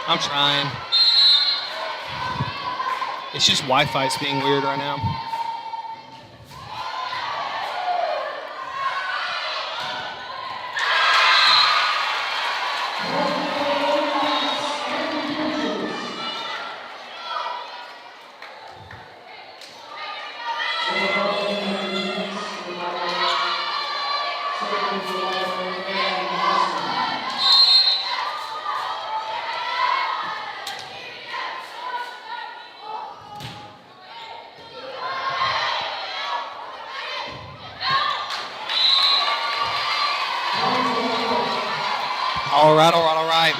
I'm trying. It's just Wi-Fi's being weird right now. All right.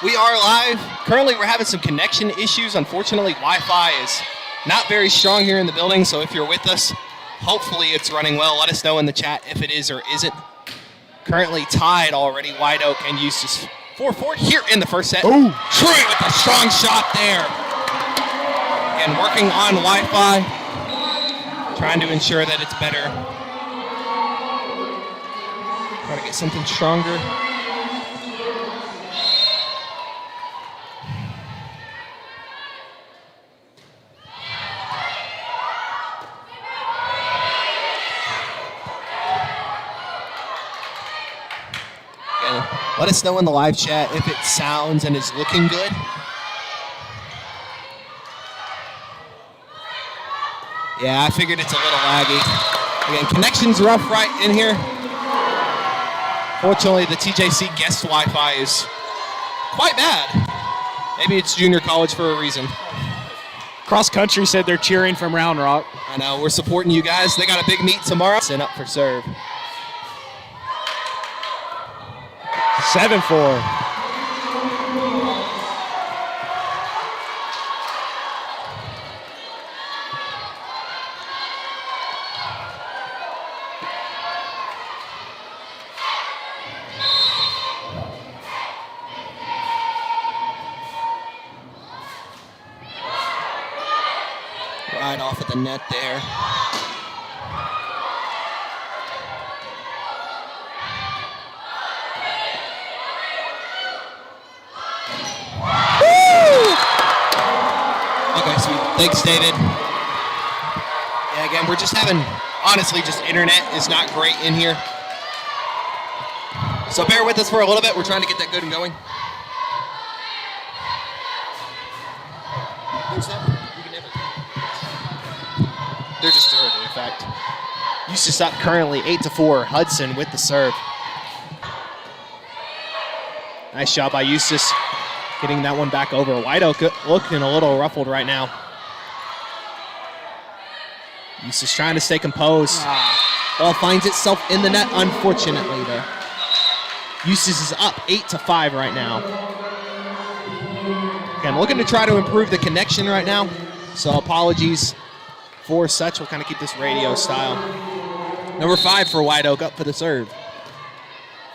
We are live. Currently, we're having some connection issues. Unfortunately, Wi-Fi is not very strong here in the building, so if you're with us, hopefully it's running well. Let us know in the chat if it is or isn't. Currently tied already, White Oak and Eustace 4-4 here in the first set. Oh, Troy with a strong shot there. And working on Wi-Fi, trying to ensure that it's better. Try to get something stronger. Let us know in the live chat if it sounds and is looking good. Yeah, I figured it's a little laggy. Again, connection's rough right in here. Fortunately, the TJC guest Wi-Fi is quite bad. Maybe it's junior college for a reason. Cross country said they're cheering from Round Rock. I know, we're supporting you guys. They got a big meet tomorrow. Send up for serve. 7-4. Right off of the net there. Okay, sweet. Thanks, David. Yeah, again, we're just having, honestly, just internet is not great in here. So bear with us for a little bit. We're trying to get that good and going. They're just third, in fact. Eustace up currently 8-4. Hudson with the serve. Nice job by Eustace. Getting that one back over. White Oak looking a little ruffled right now. Eustace trying to stay composed. Ball finds itself in the net, unfortunately, there. Eustace is up 8-5 right now. Again, looking to try to improve the connection right now. So apologies for such. We'll kind of keep this radio style. Number 5 for White Oak up for the serve.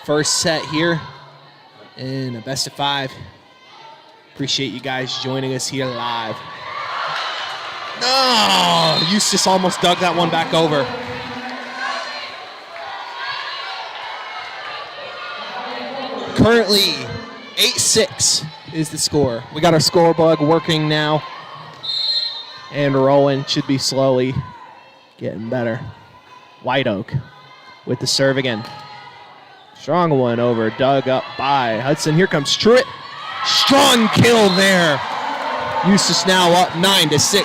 First set here in a best of 5. Appreciate you guys joining us here live. No! Eustace almost dug that one back over. Currently, 8-6 is the score. We got our score bug working now. And rolling, should be slowly getting better. White Oak with the serve again. Strong one over, dug up by Hudson. Here comes Truitt. Strong kill there. Eustace now up 9-6.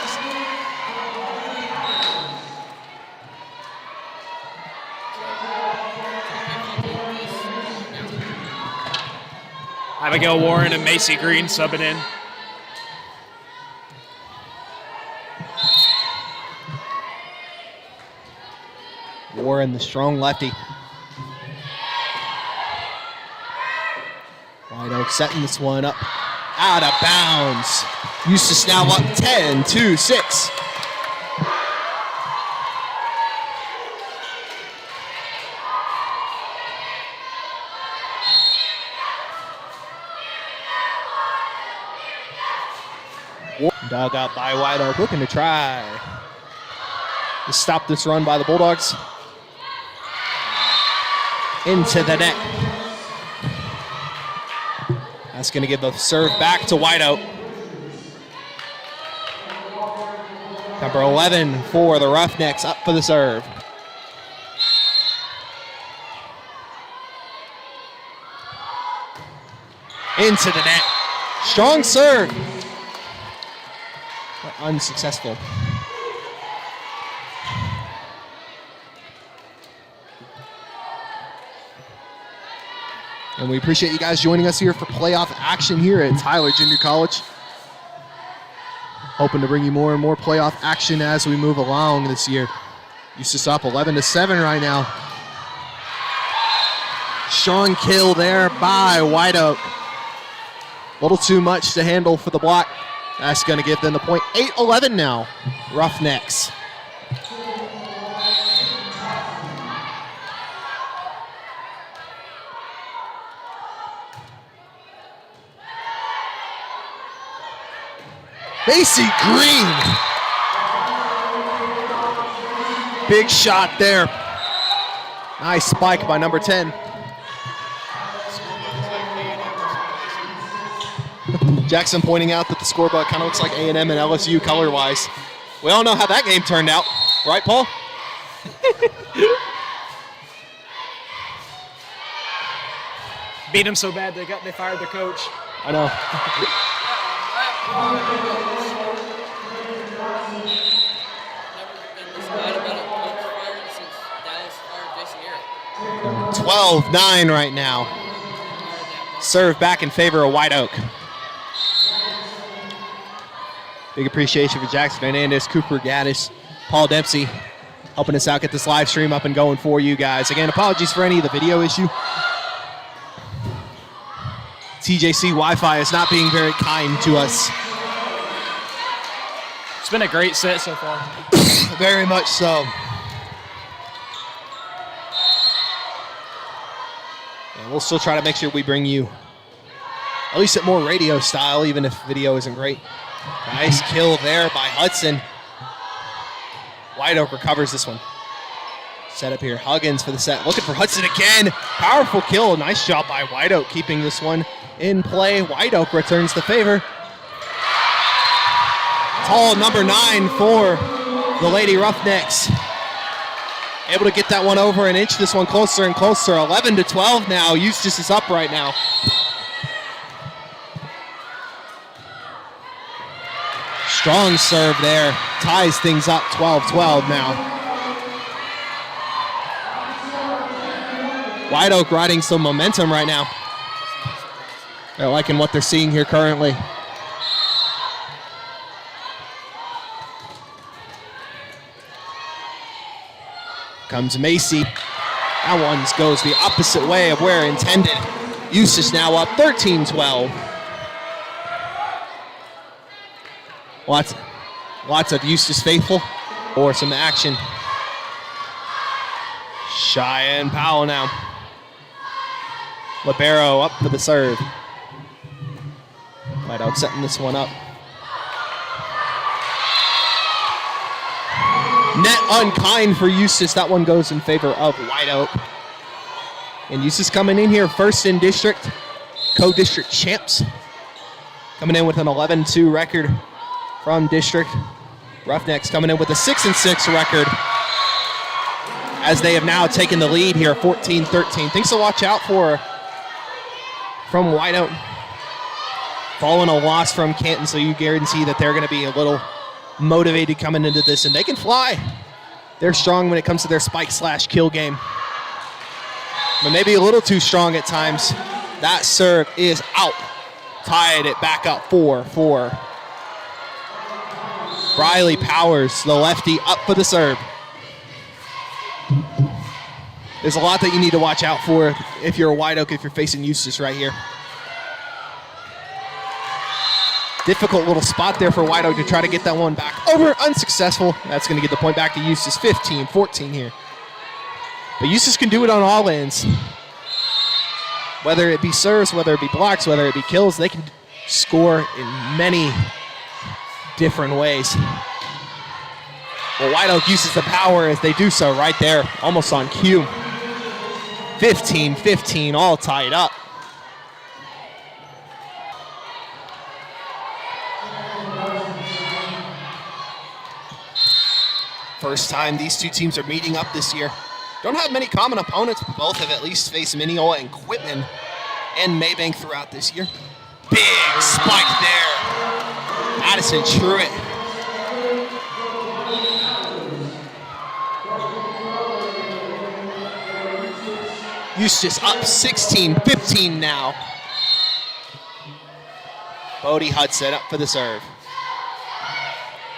Abigail Warren and Macy Green subbing in. Warren, the strong lefty. White Oak setting this one up out of bounds. Eustace now up 10-6. Dug out by White Oak, looking to try to stop this run by the Bulldogs. Into the net. That's going to give the serve back to White Oak. Number 11 for the Roughnecks up for the serve. Into the net. Strong serve. But unsuccessful. And we appreciate you guys joining us here for playoff action here at Tyler Junior College. Hoping to bring you more and more playoff action as we move along this year. Eustace up 11-7 right now. Strong kill there by White Oak. A little too much to handle for the block. That's going to give them the point. 8-11 now, Roughnecks. Macy Green. Big shot there. Nice spike by number 10. Jackson pointing out that the scoreboard kind of looks like A&M and LSU color-wise. We all know how that game turned out. Right, Paul? Beat them so bad they fired their coach. I know. Never been this bad about a coach fired since Dallas fired Jason Garrett. 12-9 right now. Serve back in favor of White Oak. Big appreciation for Jackson Hernandez, Cooper Gaddis, Paul Dempsey, helping us out get this live stream up and going for you guys. Again, apologies for any of the video issue. TJC Wi-Fi is not being very kind to us. It's been a great set so far. Very much so. And we'll still try to make sure we bring you at least at more radio style, even if video isn't great. Nice kill there by Hudson. White Oak recovers this one. Set up here, Huggins for the set. Looking for Hudson again. Powerful kill. Nice job by White Oak keeping this one in play. White Oak returns the favor. Tall number 9 for the Lady Roughnecks. Able to get that one over and inch this one closer and closer. 11-12 now. Eustace is up right now. Strong serve there. Ties things up 12-12 now. White Oak riding some momentum right now. They're liking what they're seeing here currently. Comes Macy. That one goes the opposite way of where intended. Eustace now up 13-12. Lots of Eustace faithful or some action. Cheyenne Powell now. Libero up for the serve. White Oak setting this one up. Net unkind for Eustace. That one goes in favor of White Oak. And Eustace coming in here first in district. Co-district champs. Coming in with an 11-2 record from district. Roughnecks coming in with a 6-6 record as they have now taken the lead here, 14-13. Things to watch out for from White Oak. Following a loss from Canton, so you guarantee that they're going to be a little motivated coming into this, and they can fly. They're strong when it comes to their spike/kill game, but maybe a little too strong at times. That serve is out. Tied it back up 4-4. Briley Powers, the lefty, up for the serve. There's a lot that you need to watch out for if you're a White Oak, if you're facing Eustace right here. Difficult little spot there for White Oak to try to get that one back over. Unsuccessful. That's going to get the point back to Eustace. 15-14 here. But Eustace can do it on all ends. Whether it be serves, whether it be blocks, whether it be kills, they can score in many different ways. Well, White Oak uses the power as they do so right there, almost on cue. 15-15, all tied up. First time these two teams are meeting up this year. Don't have many common opponents, but both have at least faced Mineola and Quitman and Maybank throughout this year. Big spike there. Madison Truitt. Eustace up 16-15 now. Bodie Hudson up for the serve.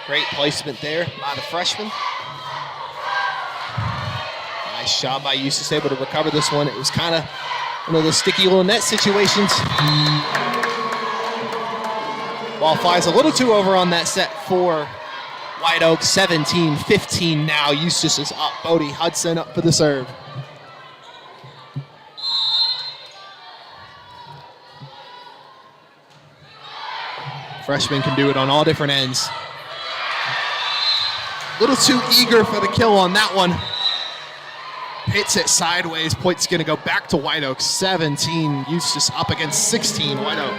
Great placement there by the freshman. Nice job by Eustace, able to recover this one. It was kind of one of those sticky little net situations. Ball flies a little too over on that set for White Oak. 17-15 now. Eustace is up. Bodie Hudson up for the serve. Freshman can do it on all different ends. A little too eager for the kill on that one. Hits it sideways. Point's going to go back to White Oak. 17, Eustace up against 16, White Oak.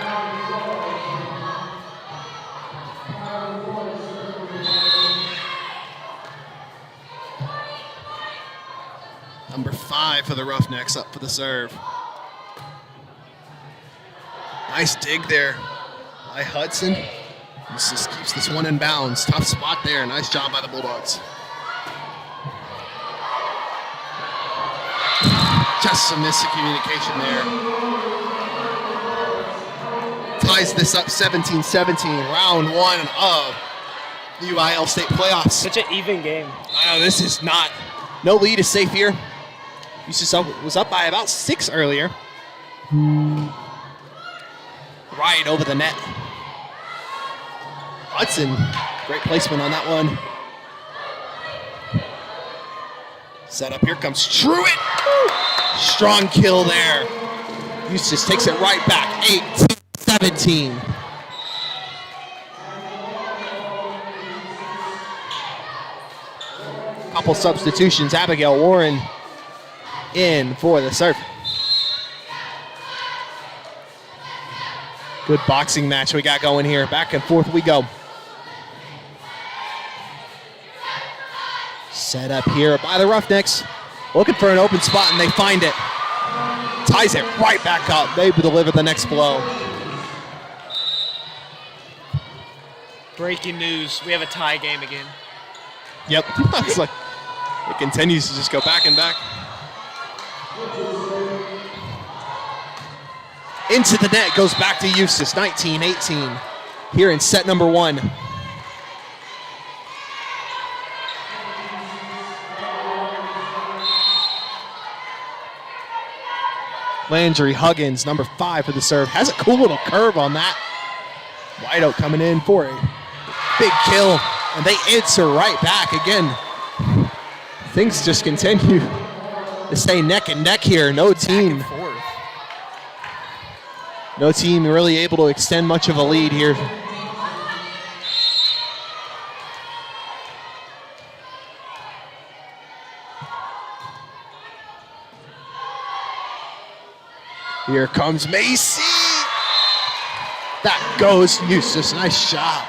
Number 5 for the Roughnecks up for the serve. Nice dig there by Hudson. Eustace keeps this one in bounds. Tough spot there. Nice job by the Bulldogs. Just some miscommunication there. Ties this up 17-17. Round 1 of the UIL State playoffs. Such an even game. I know this is not. No lead is safe here. Eustace was up by about 6 earlier. Right over the net. Hudson, great placement on that one. Set up, here comes Truitt. Strong kill there. Eustace takes it right back, 18-17. Couple substitutions, Abigail Warren in for the serve. Good boxing match we got going here. Back and forth we go. Set up here by the Roughnecks. Looking for an open spot, and they find it. Ties it right back up. They deliver the next blow. Breaking news. We have a tie game again. Yep. It's like it continues to just go back and back. Into the net goes back to Eustace. 19-18 here in set number 1. Landry Huggins, number 5 for the serve. Has a cool little curve on that. White Oak coming in for a big kill, and they answer right back again. Things just continue to stay neck and neck here. No team really able to extend much of a lead here. Here comes Macy. That goes Eustace. Nice job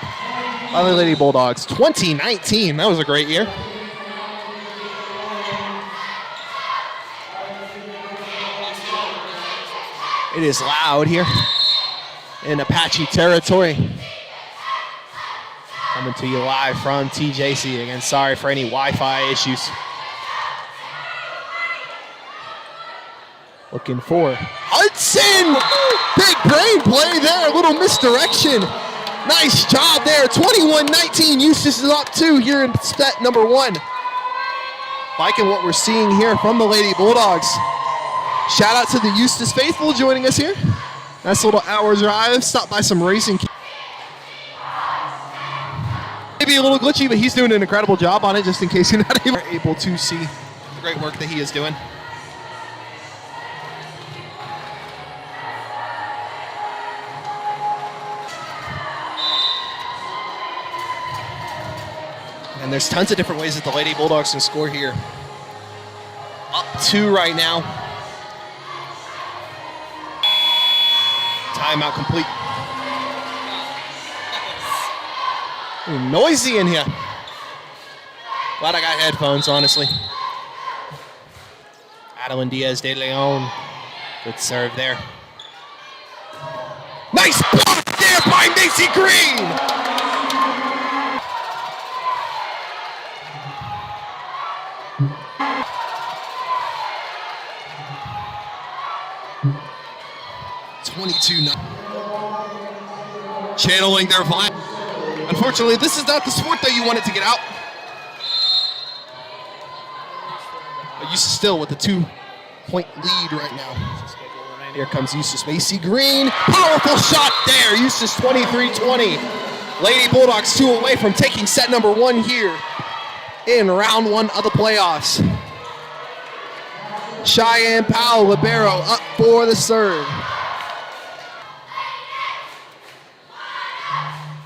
by the Lady Bulldogs. 2019. That was a great year. It is loud here in Apache territory. Coming to you live from TJC. Again, sorry for any Wi-Fi issues. Looking for Hudson. Big brain play there. A little misdirection. Nice job there. 21-19. Eustace is up 2 here in set number 1. Liking what we're seeing here from the Lady Bulldogs. Shout out to the Eustace faithful joining us here. Nice little hour drive. Stop by some racing. Maybe a little glitchy, but he's doing an incredible job on it, just in case you're not able to see the great work that he is doing. And there's tons of different ways that the Lady Bulldogs can score here. Up 2 right now. Timeout complete. Ooh, noisy in here. Glad I got headphones, honestly. Adeline Diaz de Leon. Good serve there. Nice block there by Macy Green! Channeling their vibe. Unfortunately, this is not the sport that you wanted to get out. But Eustace still with the 2-point lead right now. Here comes Eustace. Macy Green. Powerful shot there. Eustace 23-20. Lady Bulldogs 2 away from taking set number 1 here in round 1 of the playoffs. Cheyenne Powell, libero, up for the serve.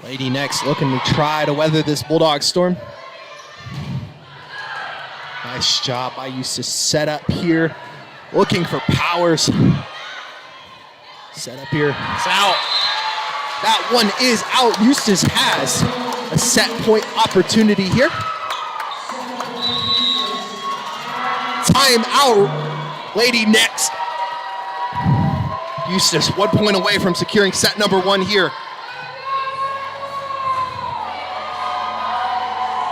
Lady next looking to try to weather this Bulldog storm. Nice job by Eustace. Set up here. Looking for Powers. Set up here. It's out. That one is out. Eustace has a set point opportunity here. Time out. Lady next. Eustace 1 point away from securing set number 1 here.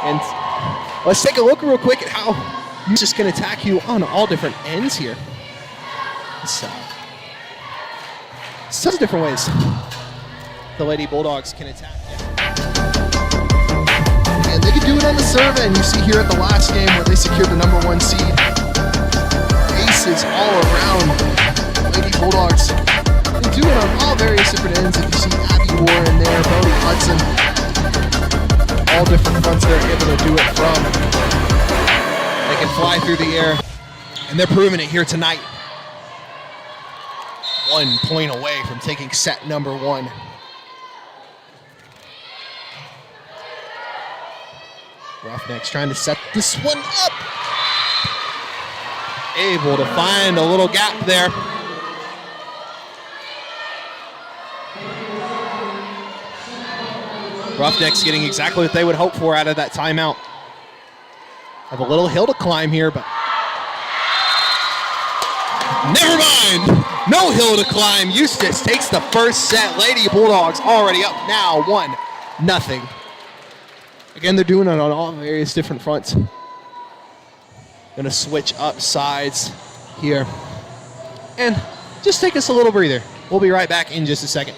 And let's take a look real quick at how Eustace can attack you on all different ends here. So, tons of different ways the Lady Bulldogs can attack. And they can do it on the serve end. You see here at the last game where they secured the number 1 seed. Aces all around. Lady Bulldogs, they do it on all various different ends. If you see Abby Warren there, Bodie Hudson, all different fronts they're able to do it from. They can fly through the air, and they're proving it here tonight. 1 point away from taking set number 1. Roughnecks trying to set this one up. Able to find a little gap there. Roughnecks getting exactly what they would hope for out of that timeout. Have a little hill to climb here, but never mind. No hill to climb. Eustace takes the first set. Lady Bulldogs already up now 1-0. Again, they're doing it on all various different fronts. Gonna switch up sides here. And just take us a little breather. We'll be right back in just a second.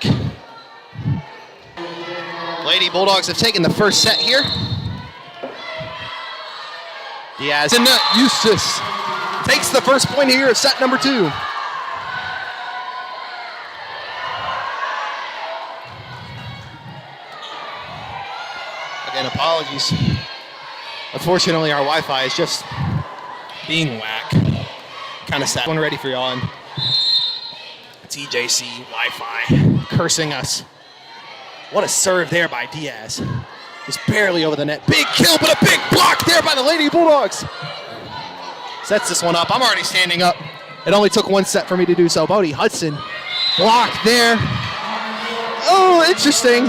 back. Lady Bulldogs have taken the first set here. Diaz in net. Eustace takes the first point here of set number 2. Again, apologies. Unfortunately, our Wi-Fi is just being whack. Kind of sad. One ready for y'all. And TJC Wi-Fi cursing us. What a serve there by Diaz. Just barely over the net. Big kill, but a big block there by the Lady Bulldogs. Sets this one up. I'm already standing up. It only took one set for me to do so. Bodie Hudson blocked there. Oh, interesting.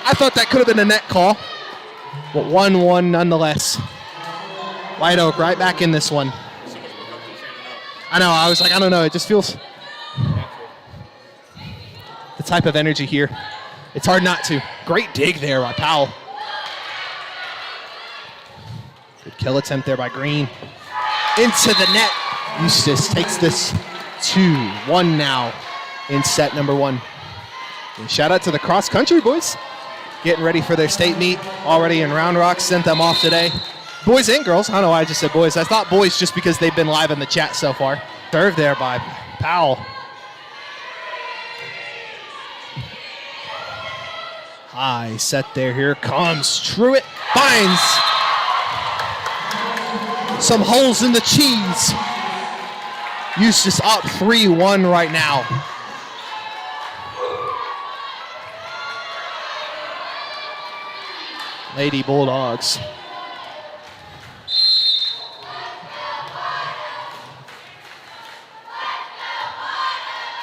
I thought that could have been a net call. But 1-1 nonetheless. White Oak right back in this one. I know, I was like, I don't know. It just feels the type of energy here. It's hard not to. Great dig there by Powell. Good kill attempt there by Green. Into the net. Eustace takes this 2-1 now in set number 1. And shout out to the cross country boys. Getting ready for their state meet. Already in Round Rock. Sent them off today. Boys and girls. I don't know why I just said boys. I thought boys just because they've been live in the chat so far. Serve there by Powell. High set there. Here comes Truitt. Finds some holes in the cheese. Eustace up 3-1 right now. Lady Bulldogs.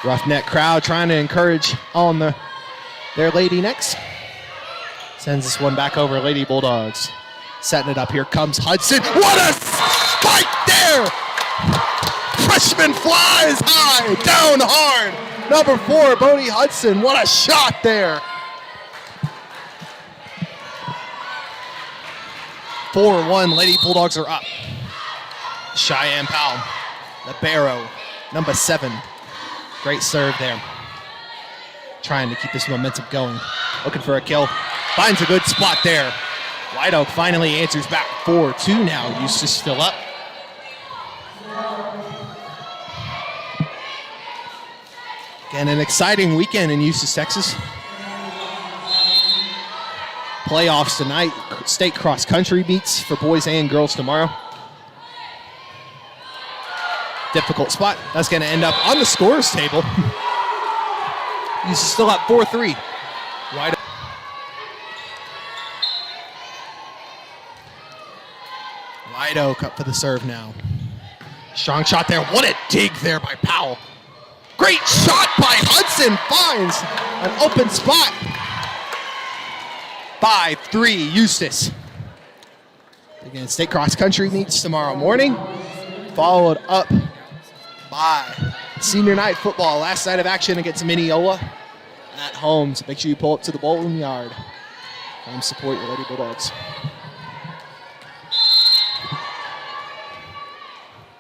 Roughneck crowd trying to encourage on their Lady Necks. Sends this one back over Lady Bulldogs. Setting it up. Here comes Hudson. What a spike there! Freshman flies high, down hard. Number 4, Bodie Hudson. What a shot there. 4-1, Lady Bulldogs are up. Cheyenne Powell, libero, number 7. Great serve there. Trying to keep this momentum going. Looking for a kill. Finds a good spot there. White Oak finally answers back 4-2 now. Eustace still up. Again, an exciting weekend in Eustace, Texas. Playoffs tonight. State cross country meets for boys and girls tomorrow. Difficult spot. That's going to end up on the scores table. He's still up 4-3. White Oak up for the serve now. Strong shot there. What a dig there by Powell. Great shot by Hudson. Finds an open spot. 5-3 Eustace. Again, state cross country meets tomorrow morning. Followed up by senior night football. Last night of action against Mineola at home. So make sure you pull up to the bowling yard. Come support your Lady Bulldogs.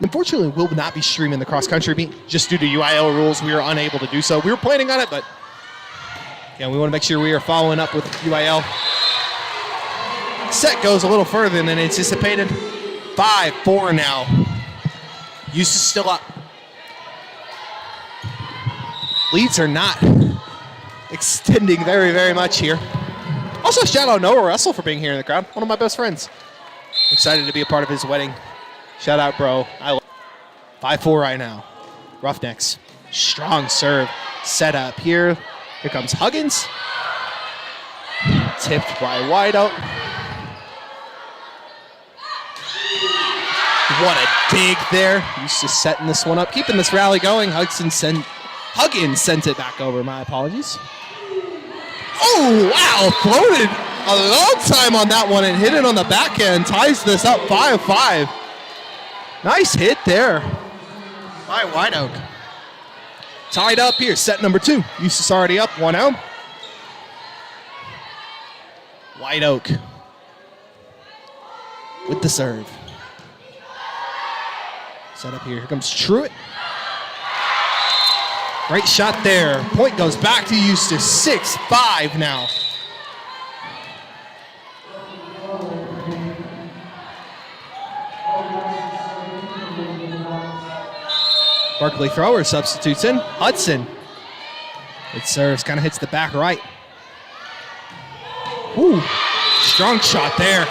Unfortunately, we'll not be streaming the cross-country meet just due to UIL rules. We were unable to do so. We were planning on it, but yeah, we want to make sure we are following up with UIL. Set goes a little further than anticipated. 5-4 now. Eustace still up. Leads are not extending very, very much here. Also, shout out Noah Russell for being here in the crowd. One of my best friends. Excited to be a part of his wedding. Shout out, bro. 5-4 right now. Roughnecks. Strong serve. Set up here. Here comes Huggins. Tipped by White Oak. What a dig there. He's just setting this one up. Keeping this rally going. Huggins sent it back over. My apologies. Oh, wow. Floated a long time on that one and hit it on the back end. Ties this up 5-5. Nice hit there by White Oak. Tied up here, set number 2. Eustace already up 1-0. White Oak with the serve. Set up here. Here comes Truitt. Great shot there. Point goes back to Eustace. 6-5 now. Berkeley thrower substitutes in. Hudson. It serves, kind of hits the back right. Ooh, strong shot there.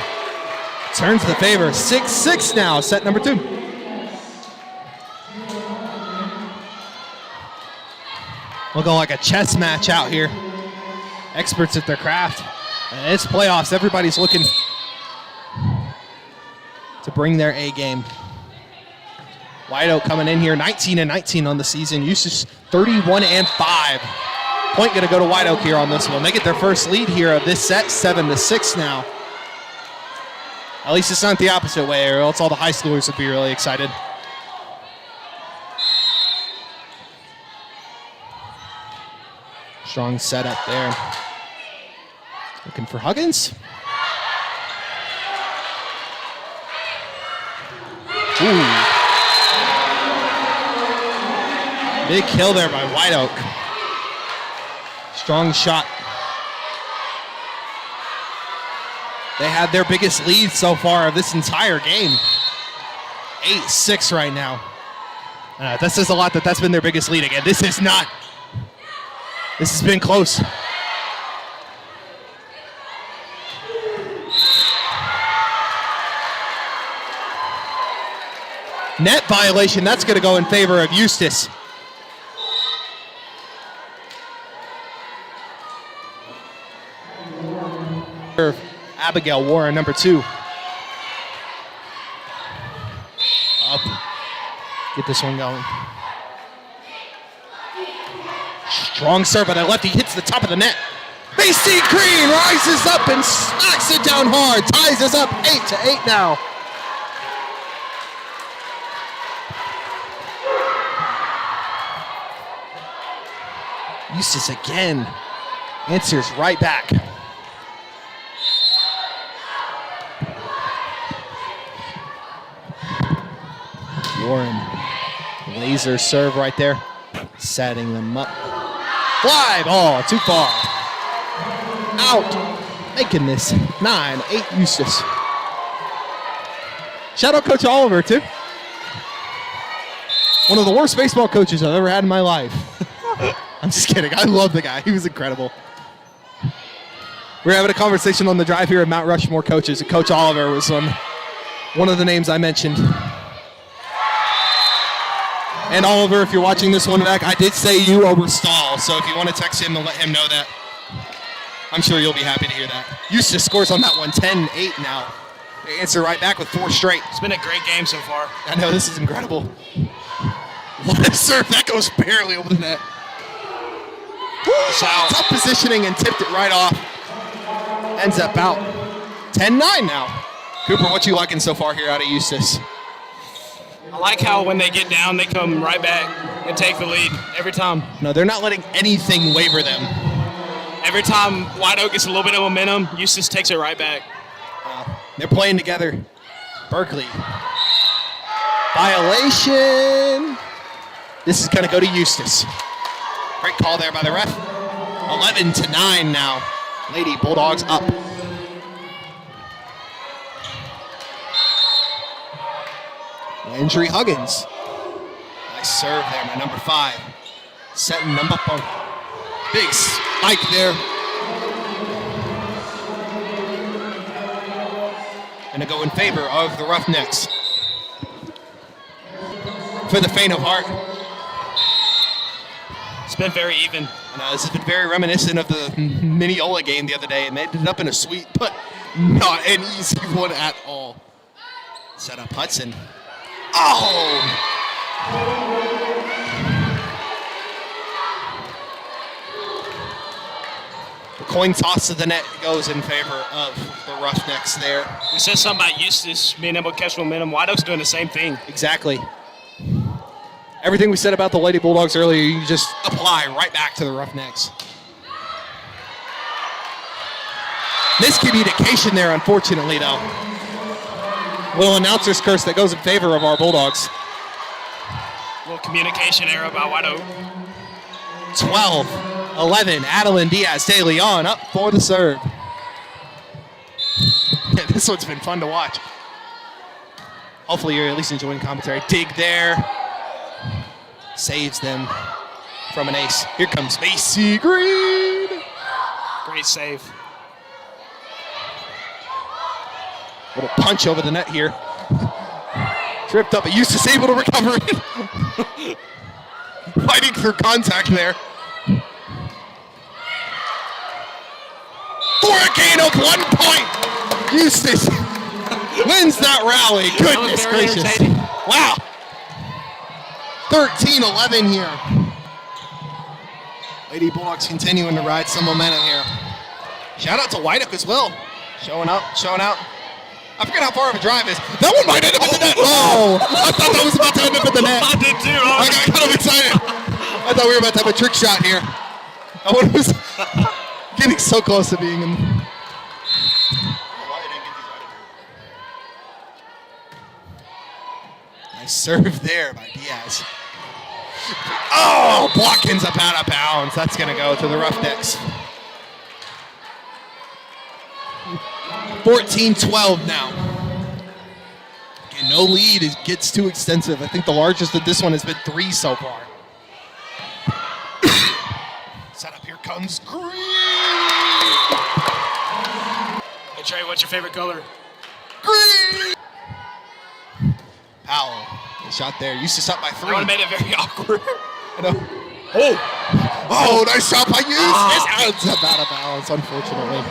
Turns the favor. 6-6 now, set number 2. We'll go like a chess match out here. Experts at their craft. And it's playoffs. Everybody's looking to bring their A game. White Oak coming in here, 19-19 on the season. Eustace 31-5. Point going to go to White Oak here on this one. They get their first lead here of this set, 7-6 now. At least it's not the opposite way, or else all the high schoolers would be really excited. Strong setup there. Looking for Huggins. Ooh. Big kill there by White Oak. Strong shot. They had their biggest lead so far of this entire game. 8-6 right now. That says a lot that that's been their biggest lead again. This is not. This has been close. Net violation, that's going to go in favor of Eustace. Abigail Warren, number 2. Up. Get this one going. Strong serve by the lefty, hits the top of the net. BC Green rises up and smacks it down hard. Ties us up 8-8 now. Eustace again answers right back. Warren, laser serve right there, setting them up. Fly ball, too far. Out, making this 9-8 Eustace. Shout out Coach Oliver, too. One of the worst baseball coaches I've ever had in my life. I'm just kidding. I love the guy. He was incredible. We're having a conversation on the drive here at Mount Rushmore coaches, and Coach Oliver was one of the names I mentioned. And Oliver, if you're watching this one back, I did say you over Stahl, so if you want to text him and let him know that, I'm sure you'll be happy to hear that. Eustace scores on that one, 10-8 now. They answer right back with 4 straight. It's been a great game so far. I know, this is incredible. What a serve, that goes barely over the net. Tough positioning and tipped it right off. Ends up out 10-9 now. Cooper, what you liking so far here out of Eustace? I like how when they get down, they come right back and take the lead every time. No, they're not letting anything waver them. Every time White Oak gets a little bit of momentum, Eustace takes it right back. They're playing together. Berkeley. Violation. This is going to go to Eustace. Great call there by the ref. 11-9 now. Lady Bulldogs up. Landry Huggins. Nice serve there by number 5. Setting them up on big spike there. Going to go in favor of the Roughnecks. For the faint of heart. It's been very even. This has been very reminiscent of the Mineola game the other day, and they ended up in a sweep, but not an easy one at all. Set up Hudson. Oh! The coin toss to the net goes in favor of the Roughnecks there. We said something about Eustace being able to catch momentum. White Oak's doing the same thing. Exactly. Everything we said about the Lady Bulldogs earlier, you just apply right back to the Roughnecks. Miscommunication there, unfortunately, though. Little announcer's curse that goes in favor of our Bulldogs. Little communication error by White Oak. 12-11. Adeline Diaz de Leon up for the serve. Yeah, this one's been fun to watch. Hopefully you're at least enjoying commentary. Dig there. Saves them from an ace. Here comes Macy Green. Great save. Little punch over the net here. Tripped up, but Eustace able to recover it. Fighting for contact there. For a gain of 1 point. Eustace wins that rally. Goodness gracious. Wow. 13-11 here. Lady Bulldogs continuing to ride some momentum here. Shout out to White Oak as well. Showing up, showing out. I forget how far of a drive is. That one might end up at the net. Oh, I thought that was about to end up at the net. I did too. I got kind of excited. I thought we were about to have a trick shot here. That one was getting so close to being in. Nice serve there by Diaz. Oh, block ends up out of bounds. That's going to go to the Roughnecks. 14-12 now. Again, no lead. It gets too extensive. I think the largest of this one has been 3 so far. Set up, here comes Green. Hey Trey, what's your favorite color? Green. Powell, good shot there. Eustace up by 3. That one made it very awkward. I know. Oh, nice shot by Eustace. It's up out of bounds, unfortunately.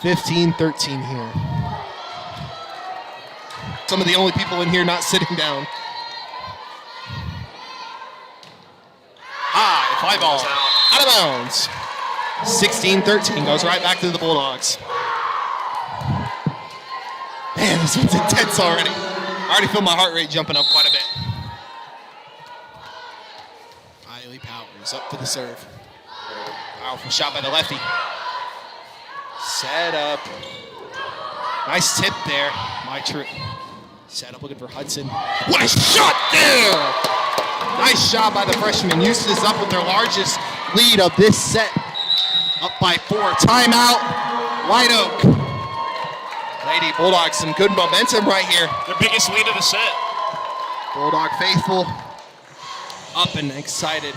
15-13 here. Some of the only people in here not sitting down. High, fly ball, out of bounds. 16-13, goes right back to the Bulldogs. Man, this one's intense already. I already feel my heart rate jumping up quite a bit. Riley Powers up for the serve. Powerful shot by the lefty. Set up. Nice tip there. My trip. Set up looking for Hudson. What a shot there! Nice shot by the freshman. Eustace up with their largest lead of this set. Up by 4. Timeout. White Oak. Lady Bulldogs, some good momentum right here. Their biggest lead of the set. Bulldog faithful. Up and excited.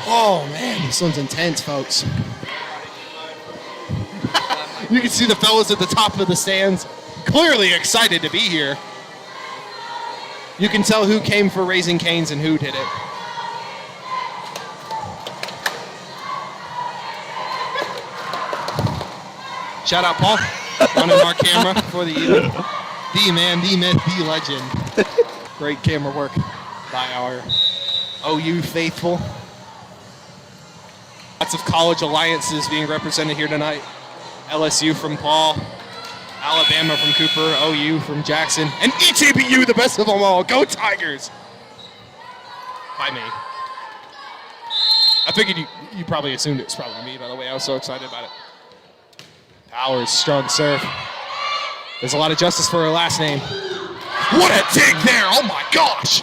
Oh man, this one's intense, folks. You can see the fellas at the top of the stands clearly excited to be here. You can tell who came for Raising Cane's and who did it. Shout out, Paul, running our camera for the evening. The man, the myth, the legend. Great camera work by our OU faithful. Lots of college alliances being represented here tonight. LSU from Paul, Alabama from Cooper, OU from Jackson, and ETBU, the best of them all. Go Tigers! By me. I figured you probably assumed it was probably me, by the way. I was so excited about it. Powers, strong serve. There's a lot of justice for her last name. What a dig there! Oh my gosh!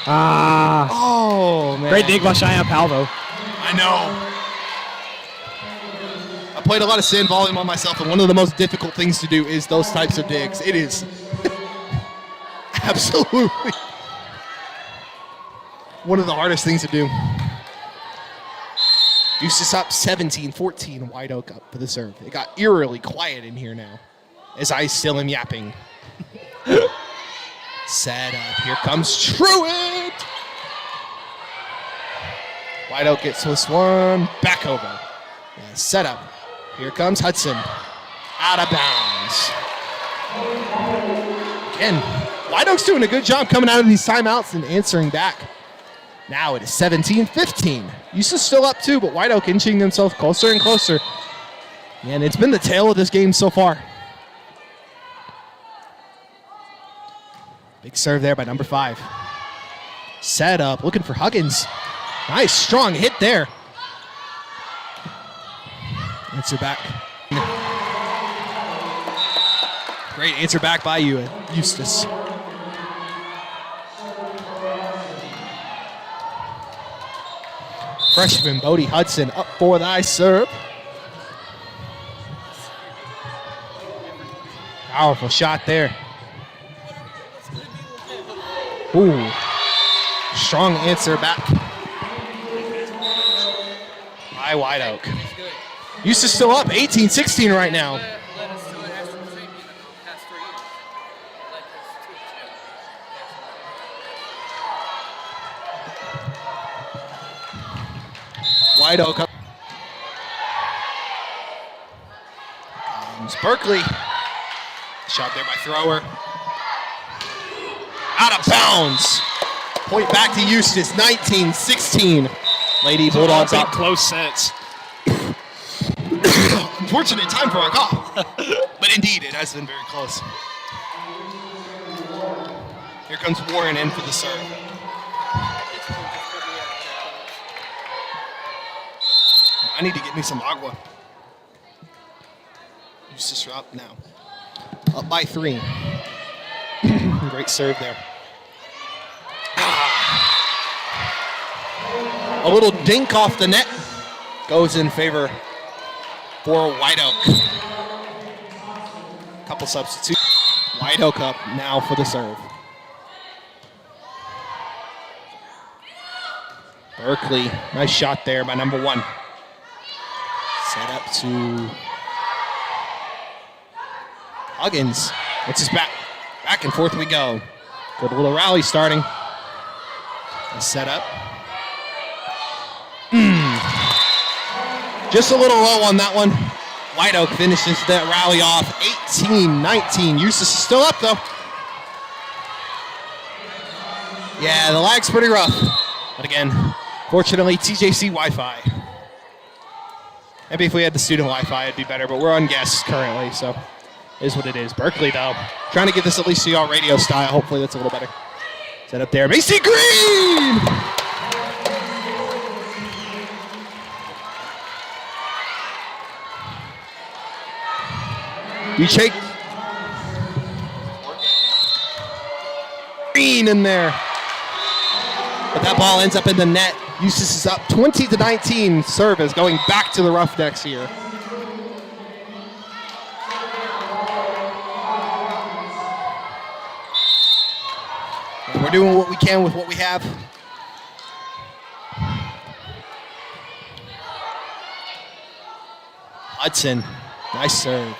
Oh man! Great dig by Cheyenne Powell. I know. I played a lot of sand volleyball myself, and one of the most difficult things to do is those types of digs. It is absolutely one of the hardest things to do. Eustace up 17-14, White Oak up for the serve. It got eerily quiet in here now, as I still am yapping. Set up, here comes Truitt! White Oak gets this one, back over. Yeah, set up. Here comes Hudson. Out of bounds. Again, White Oak's doing a good job coming out of these timeouts and answering back. Now it is 17-15. Eustace still up 2, but White Oak inching themselves closer and closer. And it's been the tale of this game so far. Big serve there by number 5. Set up, looking for Huggins. Nice, strong hit there. Answer back. Great answer back by you, Eustace. Freshman Bodie Hudson up for the ice serve. Powerful shot there. Ooh. Strong answer back by White Oak. Eustace still up, 18-16 right now. Let us do it as a team in the past 3 years. Like this, too. White Oak up. Comes Berkeley. Shot there by Thrower. Out of bounds. Point back to Eustace, 19-16. Lady Bulldogs Big up. close sets. Unfortunate time for our call. But indeed, it has been very close. Here comes Warren in for the serve. I need to get me some agua. Eustace up now. Up by 3. Great serve there. A little dink off the net. Goes in favor for White Oak. Couple substitutes. White Oak up now for the serve. Berkeley, nice shot there by number 1. Set up to Huggins. It's his back. Back and forth we go. Good little rally starting. Set up. Just a little low on that one. White Oak finishes that rally off 18-19. Eustace is still up though. Yeah, the lag's pretty rough. But again, fortunately, TJC Wi-Fi. Maybe if we had the student Wi-Fi, it'd be better, but we're on guests currently, so it is what it is. Berkeley, though, trying to get this at least to y'all radio style. Hopefully that's a little better. Set up there. Macy Green! You shake Green in there. But that ball ends up in the net. Eustace is up 20-19. Serve is going back to the Roughnecks here. And we're doing what we can with what we have. Hudson, nice serve.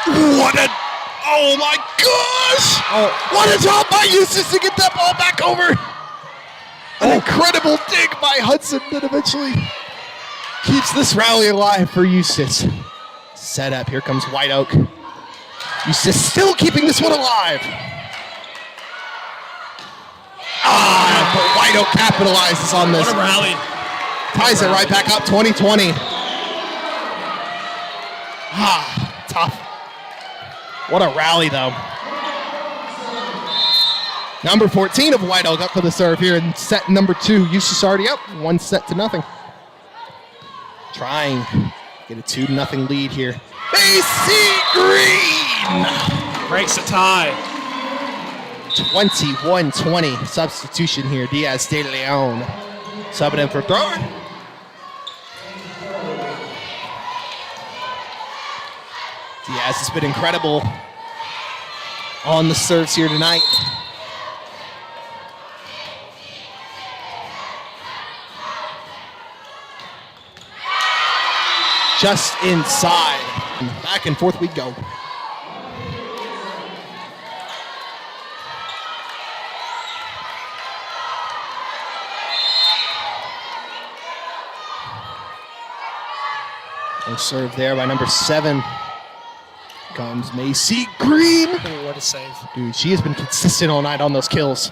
What a, oh my gosh! Oh, what a job by Eustace to get that ball back over. An incredible dig by Hudson that eventually keeps this rally alive for Eustace. Set up, here comes White Oak. Eustace still keeping this one alive. But White Oak capitalizes on this. What a rally. Ties it right back up, 20-20. Tough. What a rally, though. Number 14 of White Oak up for the serve here in set number 2. Eustace already up, 1-0. Trying to get a 2-0 lead here. AC Green breaks the tie. 21-20 substitution here. Diaz de Leon subbing in for Thrower. Diaz has been incredible on the serves here tonight. Just inside. Back and forth we go. And serve there by number 7. Comes Macy Green. Oh, what a save. Dude, she has been consistent all night on those kills.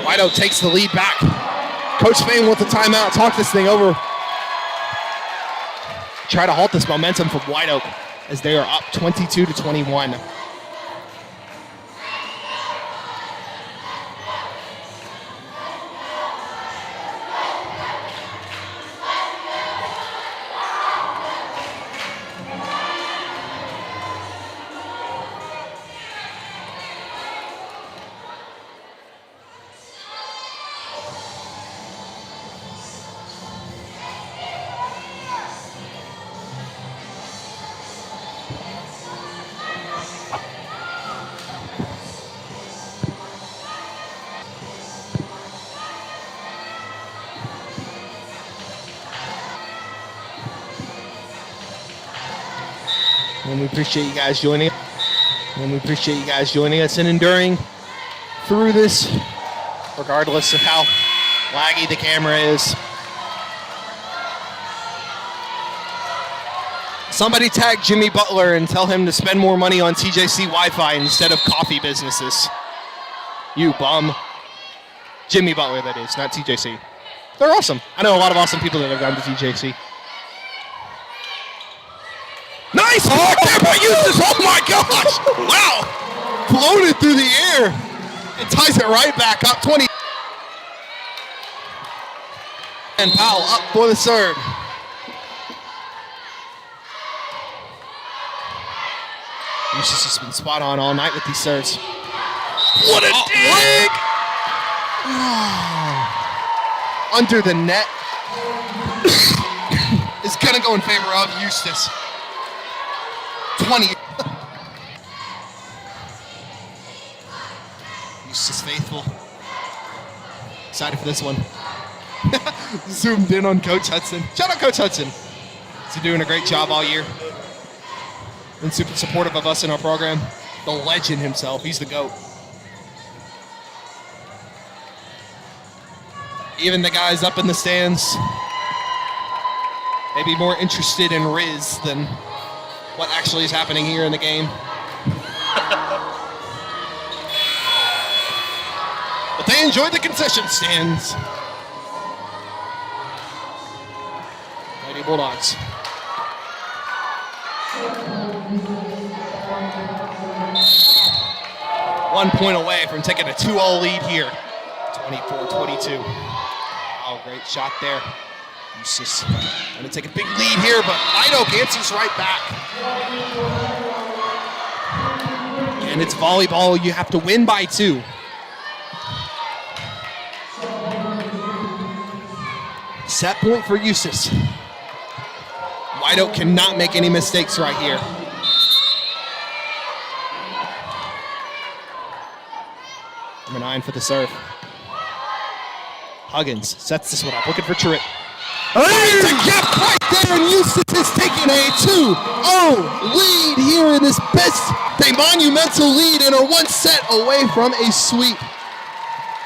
White Oak takes the lead back. Coach Fain wants a timeout. Talk this thing over. Try to halt this momentum from White Oak as they are up 22-21. And we appreciate you guys joining. Us and enduring through this, regardless of how laggy the camera is. Somebody tag Jimmy Butler and tell him to spend more money on TJC Wi-Fi instead of coffee businesses. You bum. Jimmy Butler, that is, not TJC. They're awesome. I know a lot of awesome people that have gone to TJC. Nice block there by Eustace. Oh my gosh. Wow. Floated through the air. It ties it right back up. 20. And Powell up for the serve. Eustace has been spot on all night with these serves. What a dig! Under the net. Is going to go in favor of Eustace. 20. Eustace faithful. Excited for this one. Zoomed in on Coach Hudson. Shout out Coach Hudson. He's doing a great job all year. Been super supportive of us in our program. The legend himself. He's the GOAT. Even the guys up in the stands maybe more interested in Riz than what actually is happening here in the game. But they enjoy the concession stands. Lady Bulldogs. One point away from taking a 2-0 lead here. 24-22. Oh, great shot there. Eustace going to take a big lead here, but White Oak answers right back. And it's volleyball. You have to win by 2. Set point for Eustace. White Oak cannot make any mistakes right here. Number 9 for the serve. Huggins sets this one up, looking for Tripp. It's a gap right there, and Eustace has taken a 2-0 lead here in this a monumental lead, and are one set away from a sweep.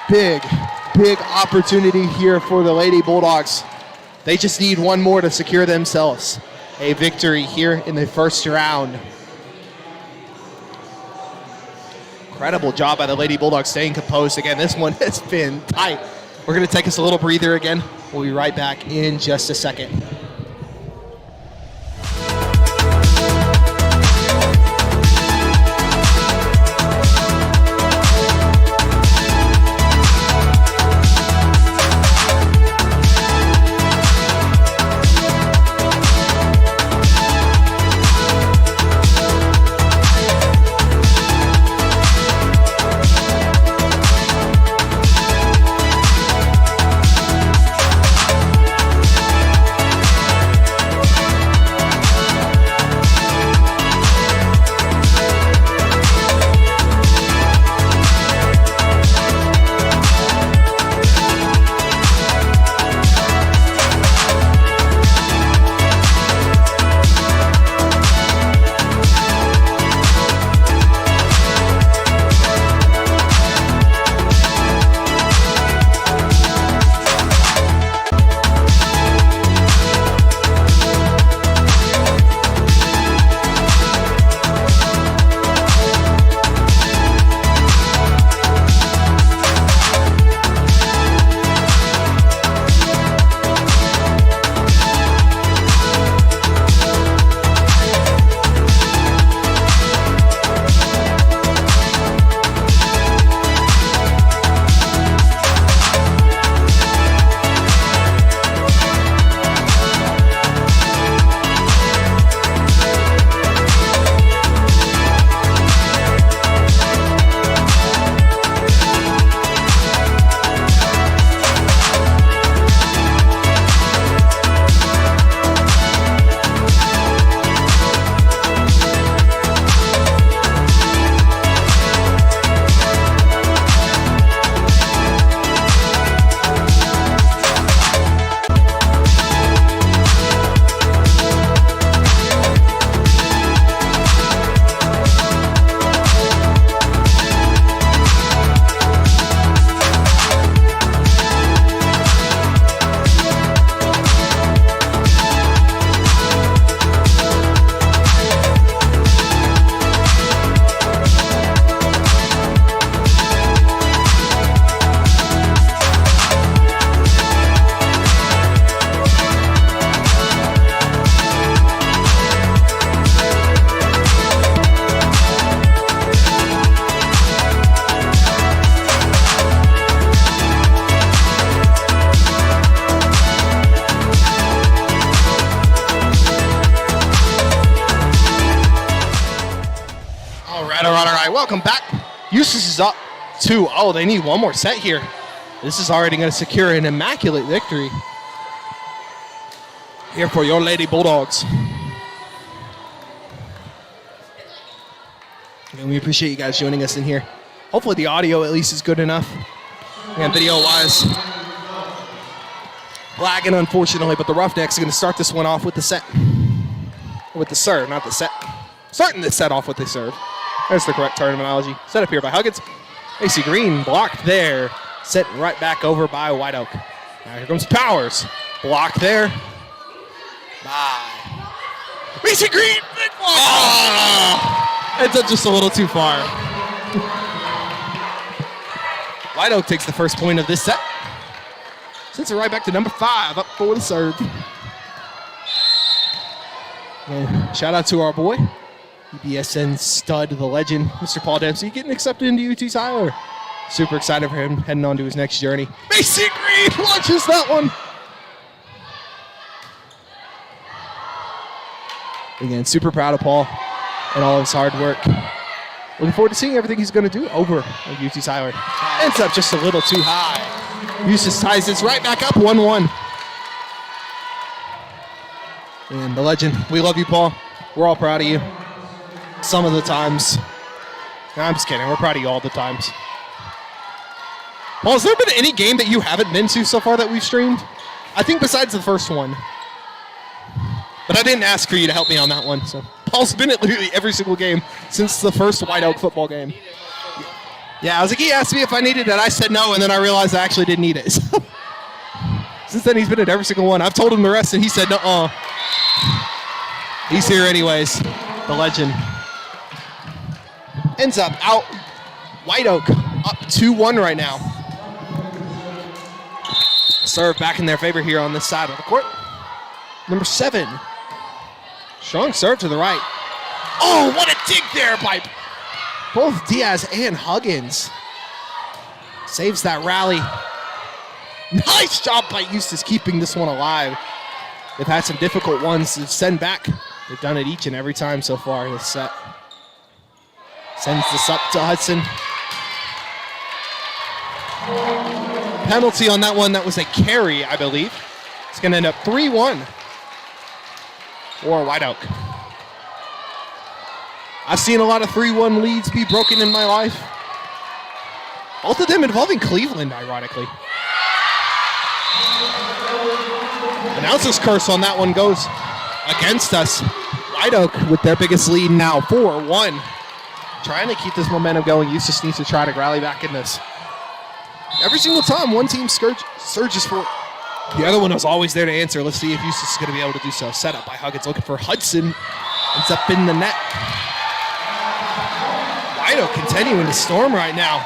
Big opportunity here for the Lady Bulldogs. They just need one more to secure themselves a victory here in the first round. Incredible job by the Lady Bulldogs staying composed. Again, this one has been tight. We're going to take us a little breather again. We'll be right back in just a second. All right. Welcome back. Eustace is up 2-0. They need one more set here. This is already going to secure an immaculate victory here for your Lady Bulldogs. And we appreciate you guys joining us in here. Hopefully the audio at least is good enough. And video-wise, lagging unfortunately, but the Roughnecks are going to start this one off with the set. With the serve, not the set. Starting this set off with the serve. There's the correct terminology. Set up here by Huggins. AC Green blocked there. Set right back over by White Oak. Now here comes Powers. Blocked there. By AC Green. Oh! Ends up just a little too far. White Oak takes the first point of this set. Sends it right back to number 5, up for the serve. And shout out to our boy, EBSN stud, the legend, Mr. Paul Dempsey, getting accepted into UT Tyler. Super excited for him heading on to his next journey. Macy Green launches that one. Again, super proud of Paul and all of his hard work. Looking forward to seeing everything he's going to do over at UT Tyler. Ends up just a little too high. Eustace ties this right back up 1-1. And the legend, we love you, Paul. We're all proud of you. Some of the times. No, I'm just kidding. We're proud of you all the times. Paul, has there been any game that you haven't been to so far that we've streamed? I think besides the first one. But I didn't ask for you to help me on that one. So Paul's been at literally every single game since the first White Oak football game. Yeah, I was like, he asked me if I needed it. I said no, and then I realized I actually didn't need it. Since then, he's been at every single one. I've told him the rest, and he said no. He's here anyways. The legend. Ends up out. White Oak up 2-1 right now. Serve back in their favor here on this side of the court. Number 7. Strong serve to the right. Oh, what a dig there by both Diaz and Huggins. Saves that rally. Nice job by Eustace keeping this one alive. They've had some difficult ones to send back. They've done it each and every time so far in this set. Sends this up to Hudson. Penalty on that one. That was a carry, I believe. It's going to end up 3-1 for White Oak. I've seen a lot of 3-1 leads be broken in my life. Both of them involving Cleveland, ironically. Announcer's curse on that one goes against us. White Oak with their biggest lead now, 4-1. Trying to keep this momentum going. Eustace needs to try to rally back in this. Every single time one team surges for it, the other one is always there to answer. Let's see if Eustace is going to be able to do so. Set up by Huggins looking for Hudson. Ends up in the net. White Oak continuing to storm right now.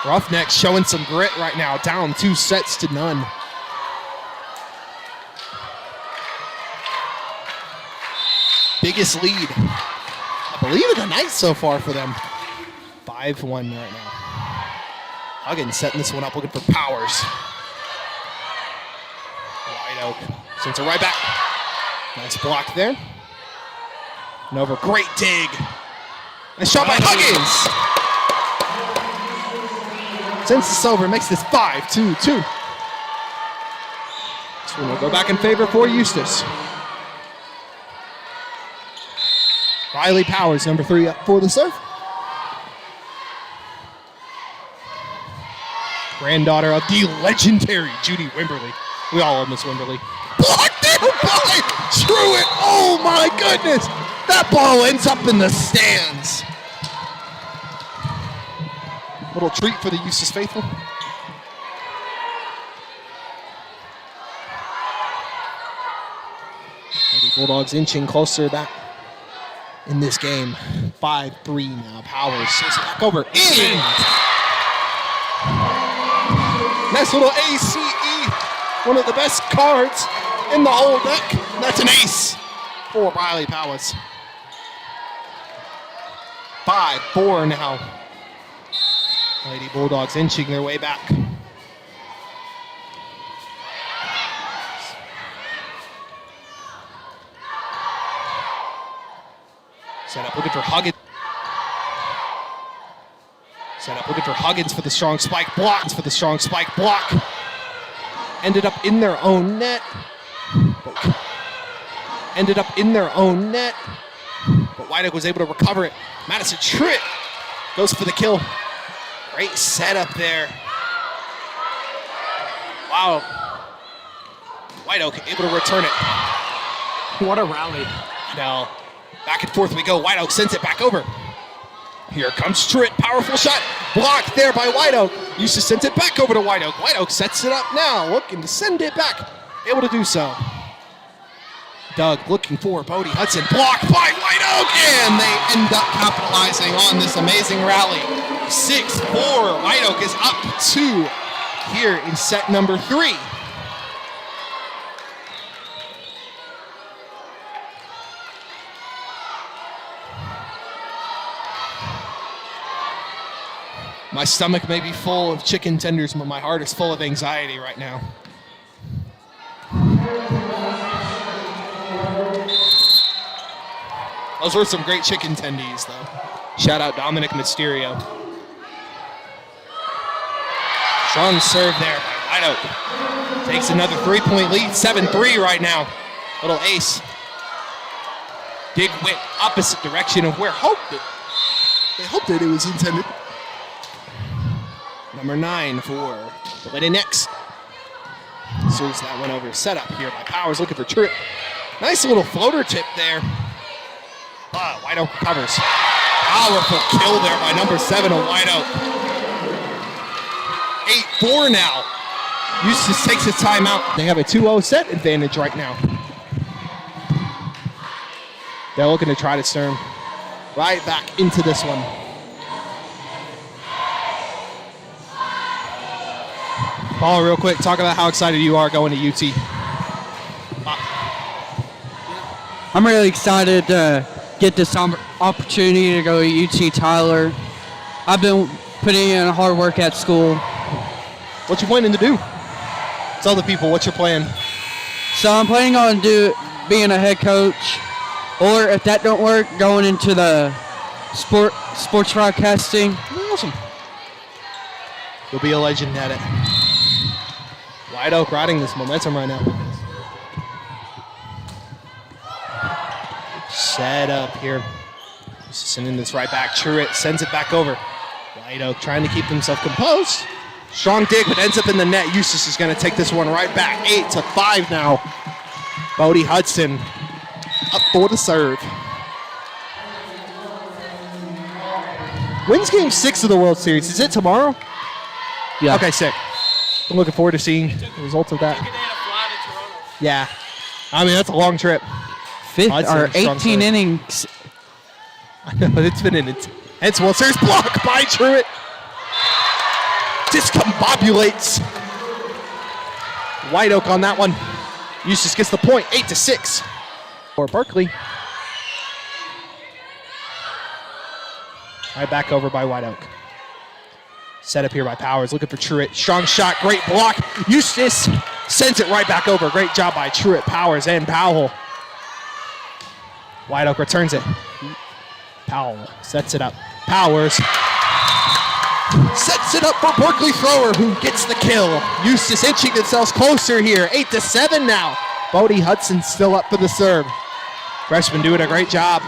Roughnecks showing some grit right now, down 2-0. Biggest lead, I believe, of the night so far for them. 5-1 right now. Huggins setting this one up, looking for Powers. White Oak sends it right back. Nice block there. And over, great dig. Nice shot by Huggins. Sends this over, makes this 5-2-2. This one will go back in favor for Eustace. Riley Powers, number 3, up for the serve. Granddaughter of the legendary Judy Wimberly. We all love Miss Wimberly. Blocked there by Truitt. Oh my goodness. That ball ends up in the stands. Little treat for the Eustace faithful. Lady Bulldogs inching closer back in this game. 5-3 now. Powers says it back over. In! Nice little ACE. One of the best cards in the whole deck. That's an ace for Riley Powers. 5-4 now. Lady Bulldogs inching their way back. Set up looking for Huggins. Set up, looking for Huggins for the strong spike, blocked for the strong spike, block. Ended up in their own net. Ended up in their own net. But White Oak was able to recover it. Madison Truitt goes for the kill. Great setup there. Wow. White Oak able to return it. What a rally. Now, back and forth we go. White Oak sends it back over. Here comes Truitt, powerful shot. Blocked there by White Oak. Eustace sends it back over to White Oak. White Oak sets it up now, looking to send it back. Able to do so. Doug looking for Bodie Hudson. Blocked by White Oak, and they end up capitalizing on this amazing rally. 6-4. White Oak is up 2 here in set number 3. My stomach may be full of chicken tenders, but my heart is full of anxiety right now. Those were some great chicken tendies, though. Shout out Dominic Mysterio. Strong serve there by White Oak. Takes another 3-point lead, 7-3 right now. Little ace. Dig went opposite direction of where they hoped it was intended. Number 9 for the Lady Next. Serves that one over. Set up here by Powers, looking for Truitt. Nice little floater tip there. White Oak recovers. Powerful kill there by number 7 of White Oak. 8-4 now. Eustace takes his timeout. They have a 2-0 set advantage right now. They're looking to try to sturm right back into this one. Paul, real quick, talk about how excited you are going to UT. I'm really excited to get this opportunity to go to UT Tyler. I've been putting in hard work at school. What you planning to do? Tell the people what you're planning. So I'm planning on being a head coach, or if that don't work, going into the sports broadcasting. Awesome. You'll be a legend at it. White Oak riding this momentum right now. Set up here. Sending this right back. Truitt sends it back over. White Oak trying to keep himself composed. Strong dig, but ends up in the net. Eustace is going to take this one right back. 8-5 now. Bodie Hudson up for the serve. Wins game 6 of the World Series. Is it tomorrow? Yeah. Okay, sick. I'm looking forward to seeing the results of that. Yeah. I mean, that's a long trip. 18 innings. I know, it's been an intense World Series. Block by Truitt. Discombobulates. White Oak on that one. Eustace gets the point, 8-6. For Berkeley. Right back over by White Oak. Set up here by Powers, looking for Truitt. Strong shot, great block. Eustace sends it right back over. Great job by Truitt, Powers, and Powell. White Oak returns it. Powell sets it up. Powers sets it up for Berkeley thrower, who gets the kill. Eustace inching themselves closer here. 8-7 now. Bodie Hudson still up for the serve. Freshman doing a great job.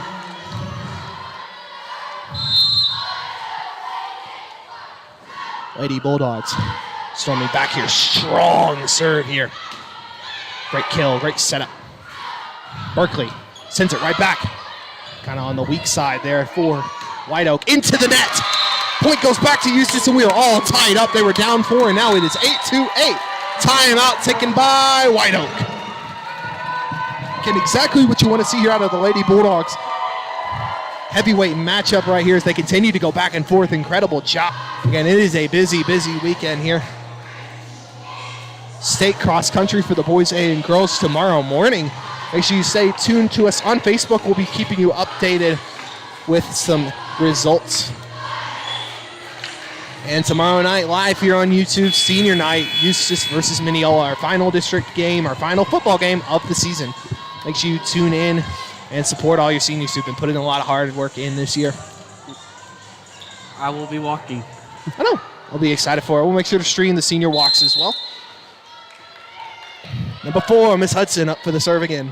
Lady Bulldogs storming back here. Strong serve here. Great kill, great setup. Berkeley sends it right back. Kind of on the weak side there for White Oak. Into the net. Point goes back to Eustace, and we are all tied up. They were down 4, and now it is 8-8. Timeout taken by White Oak. Getting exactly what you want to see here out of the Lady Bulldogs. Heavyweight matchup right here as they continue to go back and forth. Incredible job. Again, it is a busy, busy weekend here. State cross country for the boys and girls tomorrow morning. Make sure you stay tuned to us on Facebook. We'll be keeping you updated with some results. And tomorrow night, live here on YouTube, senior night, Eustace versus Mineola, our final district game, our final football game of the season. Make sure you tune in and support all your seniors who've been putting a lot of hard work in this year. I will be walking. I know. I'll be excited for it. We'll make sure to stream the senior walks as well. Number 4, Miss Hudson up for the serve again.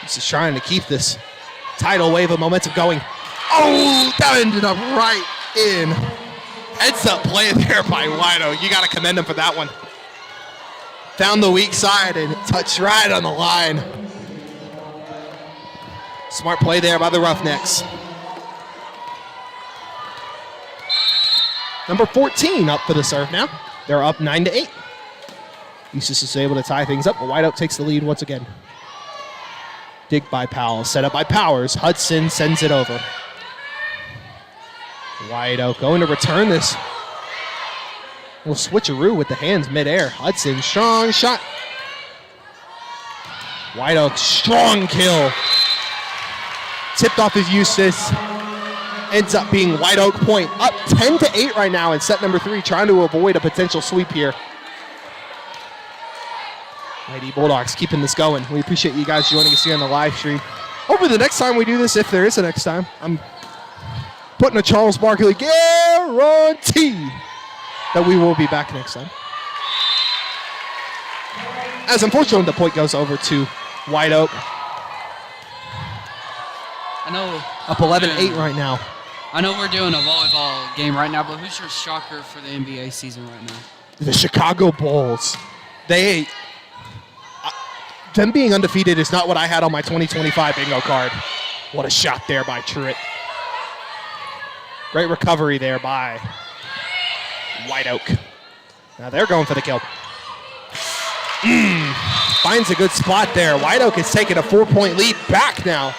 This is trying to keep this tidal wave of momentum going. Oh, that ended up right in. Heads up play there by Wido. You got to commend him for that one. Found the weak side and touched right on the line. Smart play there by the Roughnecks. Number 14 up for the serve now. They're up 9-8. Eustace is able to tie things up, but White Oak takes the lead once again. Dig by Powell, set up by Powers. Hudson sends it over. White Oak going to return this. Little switcheroo with the hands midair. Hudson, strong shot. White Oak, strong kill. Tipped off is Eustace. Ends up being White Oak point. Up 10-8 right now in set number 3, trying to avoid a potential sweep here. Lady Bulldogs keeping this going. We appreciate you guys joining us here on the live stream. Hopefully the next time we do this, if there is a next time, I'm putting a Charles Barkley guarantee that we will be back next time. As unfortunately the point goes over to White Oak. I know. Up 11-8 right now. I know we're doing a volleyball game right now, but who's your shocker for the NBA season right now? The Chicago Bulls. Them being undefeated is not what I had on my 2025 bingo card. What a shot there by Truitt. Great recovery there by White Oak. Now they're going for the kill. Finds a good spot there. White Oak has taken a 4-point lead back now.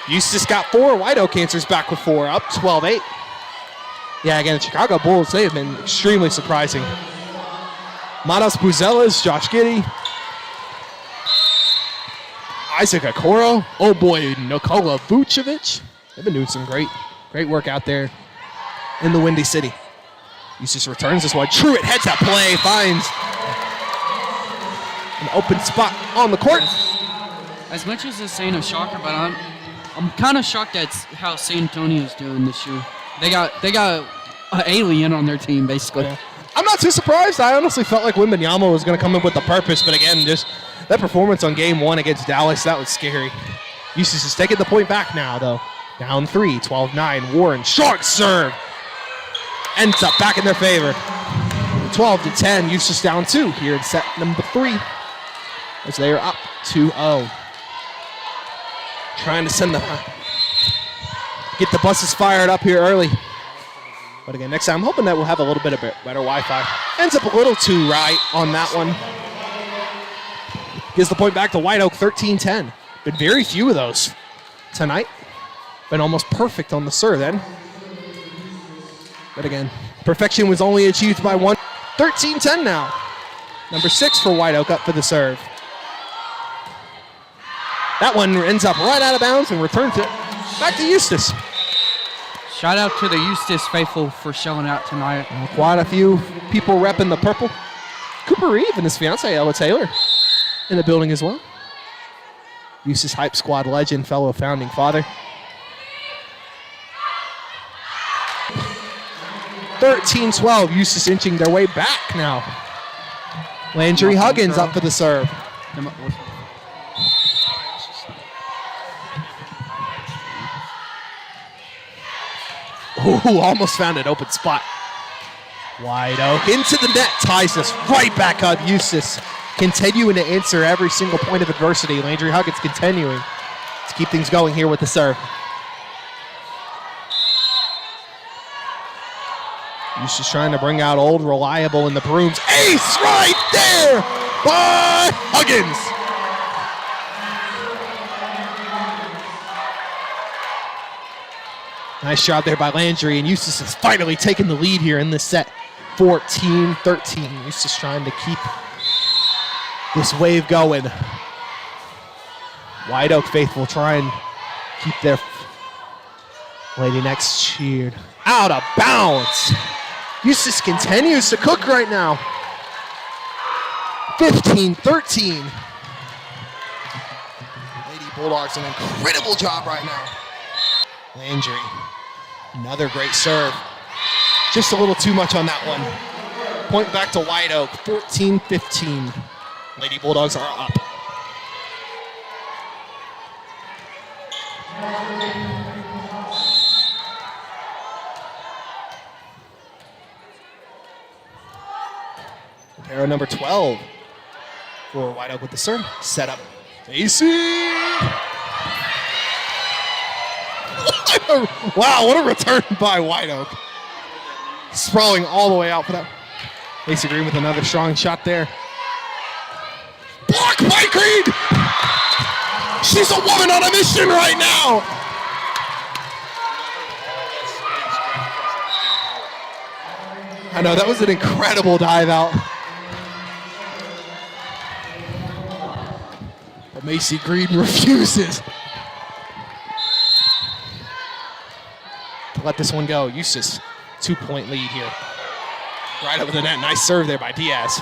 Eustace got 4. White Oak answers back with 4. Up 12-8. Yeah, again, the Chicago Bulls, they have been extremely surprising. Manos Buzelas, Josh Giddey, Isaac Okoro. Oh boy, Nikola Vucevic. They've been doing some great work out there in the Windy City. Eustace returns this one. Truitt heads that play, finds an open spot on the court. As much as it's saying a shocker, but I'm kind of shocked at how San Antonio's doing this year. They got an alien on their team, basically. Yeah. I'm not too surprised. I honestly felt like Wembanyama was going to come in with a purpose, but again, just that performance on game 1 against Dallas, that was scary. Eustace is taking the point back now, though. Down 3, 12-9. Warren, strong serve. Ends up back in their favor. 12-10. Eustace down 2 here in set number 3, as they are up 2-0. Trying to get the buses fired up here early. But again, next time, I'm hoping that we'll have a little bit of better Wi-Fi. Ends up a little too right on that one. Gives the point back to White Oak, 13-10. Been very few of those tonight. Been almost perfect on the serve then. But again, perfection was only achieved by 1. 13-10 now. Number 6 for White Oak up for the serve. That one ends up right out of bounds and returns it back to Eustace. Shout out to the Eustace faithful for showing out tonight. Quite a few people repping the purple. Cooper Reeve and his fiancée, Ella Taylor, in the building as well. Eustace Hype Squad legend, fellow founding father. 13-12, Eustace inching their way back now. Landry Huggins up for the serve. Ooh, almost found an open spot. Wide Oak into the net, ties us right back up. Eustace continuing to answer every single point of adversity. Landry Huggins continuing to keep things going here with the serve. Eustace trying to bring out old reliable in the brooms. Ace right there by Huggins. Nice job there by Landry, and Eustace has finally taken the lead here in this set. 14-13. Eustace trying to keep this wave going. White Oak faithful try and keep their Lady Necks cheered. Out of bounds. Eustace continues to cook right now. 15-13. Lady Bulldogs an incredible job right now. Landry Another great serve. Just a little too much on that one. Point back to White Oak, 14-15. Lady Bulldogs are up. Arrow number 12 for White Oak with the serve. Set up. AC! Wow, what a return by White Oak. Sprawling all the way out for that. Macy Green with another strong shot there. Blocked by Green! She's a woman on a mission right now! I know, that was an incredible dive out. But Macy Green refuses to let this one go. Eustace, 2-point lead here. Right over the net. Nice serve there by Diaz.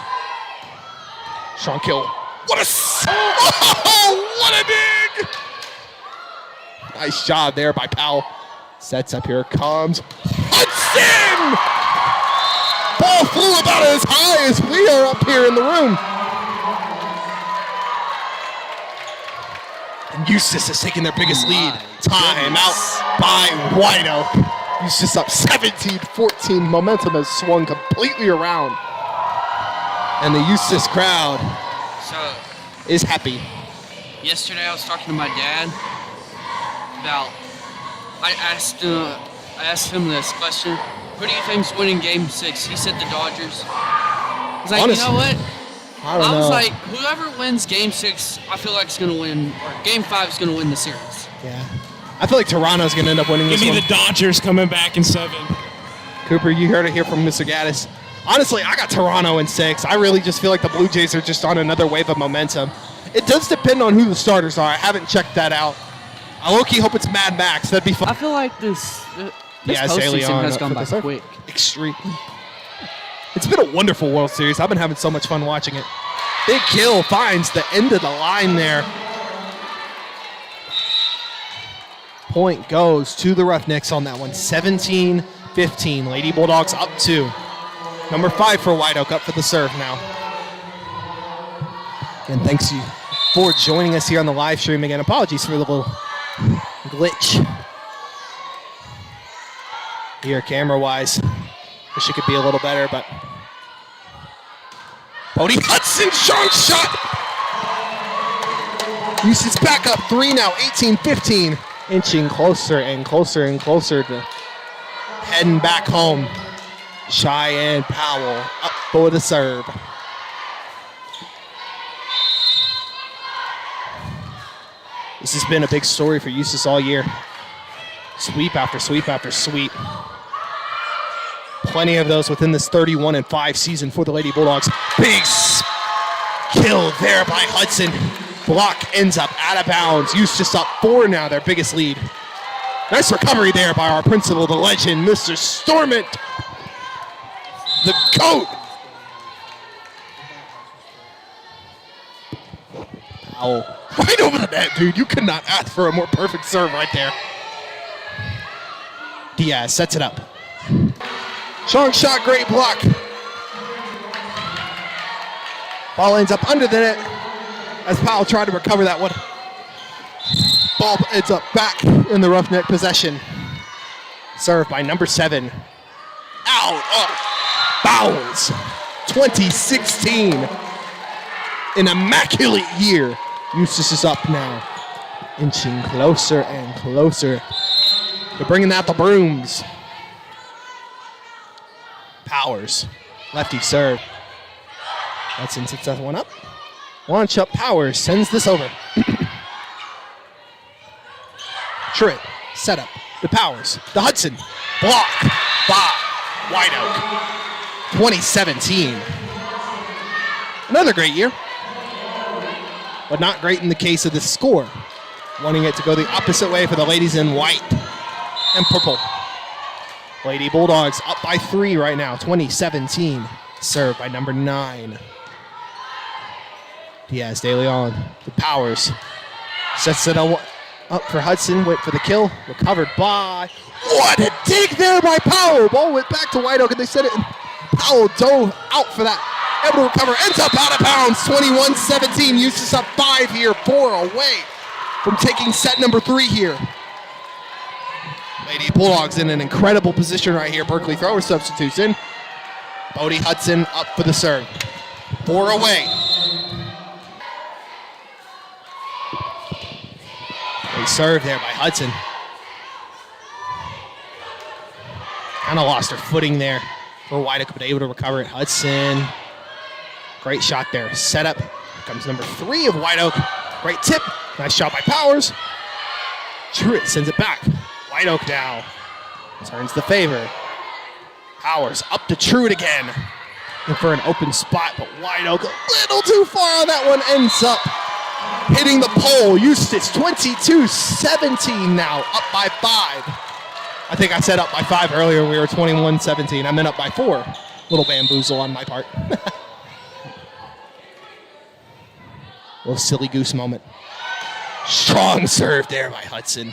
Sean Kill. What a oh, what a dig! Nice job there by Powell. Sets up, here comes Hudson! Ball flew about as high as we are up here in the room. And Eustace is taking their biggest lead. Time out by White Oak. Eustace up 17-14. Momentum has swung completely around. And the Eustace crowd is happy. Yesterday I was talking to my dad about, I asked him this question. Who do you think's winning Game 6? He said the Dodgers. I was like, honestly, you know what? I don't know. was like, whoever wins Game 6, I feel like is going to win, or Game 5 is going to win the series. Yeah. I feel like Toronto's going to end up winning this one. Give me the Dodgers coming back in 7. Cooper, you heard it here from Mr. Gaddis. Honestly, I got Toronto in 6. I really just feel like the Blue Jays are just on another wave of momentum. It does depend on who the starters are. I haven't checked that out. I low-key hope it's Mad Max. That'd be fun. I feel like this Yeah, postseason has up gone for by the serve. quick. Extreme. It's been a wonderful World Series. I've been having so much fun watching it. Big kill finds the end of the line there. Point goes to the Roughnecks on that one. 17-15. Lady Bulldogs up 2. Number 5 for White Oak up for the serve now. And thanks you for joining us here on the live stream again. Apologies for the little glitch here camera-wise. Wish it could be a little better, but Bodie Hudson, strong shot. Eustace back up 3 now, 18-15. Inching closer and closer and closer to heading back home. Cheyenne Powell up for the serve. This has been a big story for Eustace all year. Sweep after sweep after sweep. Plenty of those within this 31-5 season for the Lady Bulldogs. Big kill there by Hudson. Block ends up out of bounds. Eustace up 4 now, their biggest lead. Nice recovery there by our principal, the legend, Mr. Stormont. The GOAT. Powell. Right over the net, dude. You could not ask for a more perfect serve right there. Diaz sets it up. Strong shot, great block. Ball ends up under the net as Powell tried to recover that one. Ball ends up back in the Roughneck possession. Served by number 7. Out of bounds. 2016. An immaculate year. Eustace is up now. Inching closer and closer. They're bringing out the brooms. Powers. Lefty serve. Hudson sets that one up. Launch up Powers. Sends this over. Tritt. Set up. The Powers. The Hudson. Block by White Oak. 2017. Another great year. But not great in the case of the score. Wanting it to go the opposite way for the ladies in white and purple. Lady Bulldogs up by 3 right now, 2017. Served by number 9. Diaz De Leon, the Powers. Sets it Up for Hudson, went for the kill, recovered by, what a dig there by Powell. Ball went back to White Oak and they set it, and Powell dove out for that. Able to recover, ends up out of bounds, 21-17. Eustace up 5 here, 4 away from taking set number 3 here. Lady Bulldogs in an incredible position right here. Berkeley thrower substitutes in. Bodie Hudson up for the serve. 4 away. They serve there by Hudson. Kind of lost her footing there for White Oak, but able to recover it. Hudson, great shot there. Set up. Here comes number 3 of White Oak. Great tip. Nice shot by Powers. Truitt sends it back. White Oak now turns the favor. Powers up to Truitt again. Looking for an open spot, but White Oak a little too far on that one. Ends up hitting the pole. Eustace 22-17 now, up by 5. I think I said up by 5 earlier. We were 21-17. I meant up by 4. Little bamboozle on my part. Little silly goose moment. Strong serve there by Hudson.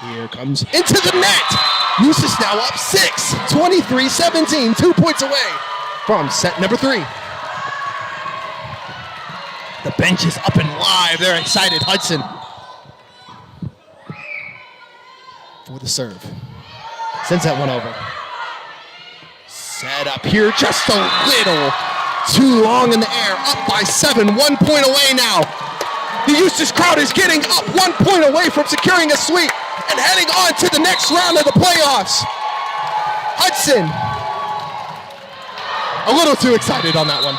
Here comes into the net. Eustace now up 6, 23-17, 2 points away from set number 3. The bench is up and live. They're excited. Hudson for the serve. Sends that one over. Set up here, just a little too long in the air. Up by 7, 1 point away now. The Eustace crowd is getting up 1 point away from securing a sweep and heading on to the next round of the playoffs. Hudson, a little too excited on that one.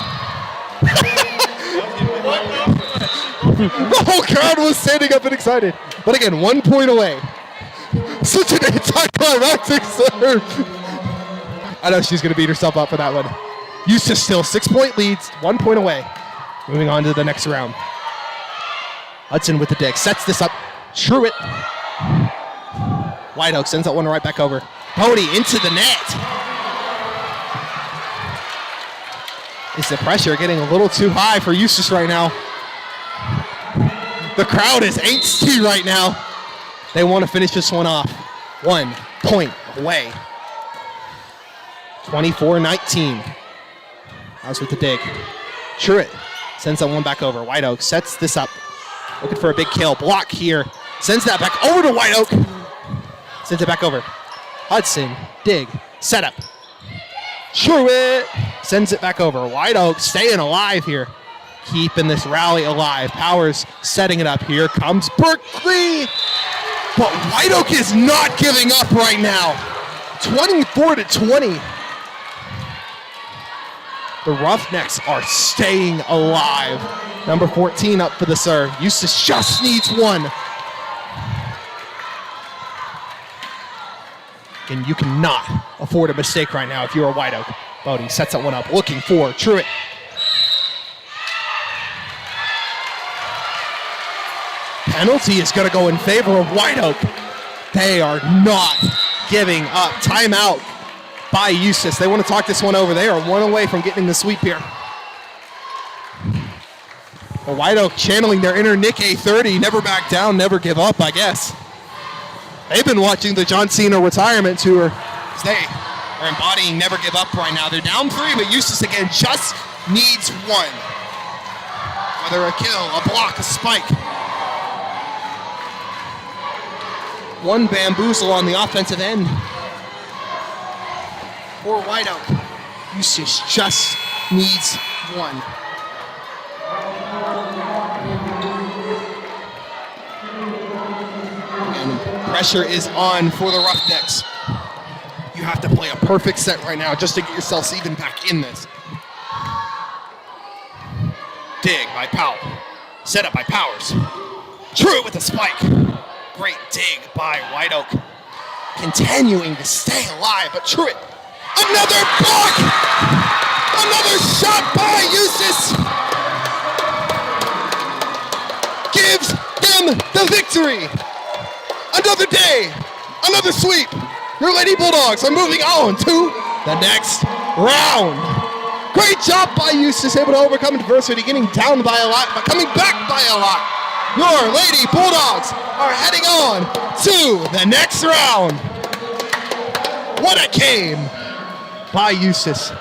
The whole crowd was standing up and excited. But again, 1 point away. Such an anticlimactic serve. I know she's going to beat herself up for that one. Eustace still 6 point leads, 1 point away. Moving on to the next round. Hudson with the dig, sets this up. Truitt. White Oak sends that one right back over. Bodie into the net. Is the pressure getting a little too high for Eustace right now? The crowd is angsty right now. They want to finish this one off. 1 point away. 24-19. House with the dig. Truitt sends that one back over. White Oak sets this up. Looking for a big kill. Block here. Sends that back over to White Oak. Sends it back over. Hudson, dig, set up. Truitt sends it back over. White Oak staying alive here. Keeping this rally alive. Powers setting it up. Here comes Berkeley. But White Oak is not giving up right now. 24-20. The Roughnecks are staying alive. Number 14 up for the serve. Eustace just needs 1. And you cannot afford a mistake right now if you're a White Oak. Bodie sets that one up, looking for Truitt. Penalty is going to go in favor of White Oak. They are not giving up. Timeout by Eustace. They want to talk this one over. They are 1 away from getting the sweep here. Well, White Oak channeling their inner Nick A30. Never back down, never give up, I guess. They've been watching the John Cena retirement tour. They are embodying never give up right now. They're down 3, but Eustace again just needs 1. Whether a kill, a block, a spike. 1 bamboozle on the offensive end for White Oak. Eustace just needs 1. And pressure is on for the Roughnecks. You have to play a perfect set right now just to get yourselves even back in this. Dig by Powell. Set up by Powers. Truitt with a spike. Great dig by White Oak. Continuing to stay alive, but Truitt. Another block! Another shot by Eustace! Gives them the victory! Another day, another sweep. Your Lady Bulldogs are moving on to the next round. Great job by Eustace, able to overcome adversity, getting down by a lot, but coming back by a lot. Your Lady Bulldogs are heading on to the next round. What a game by Eustace.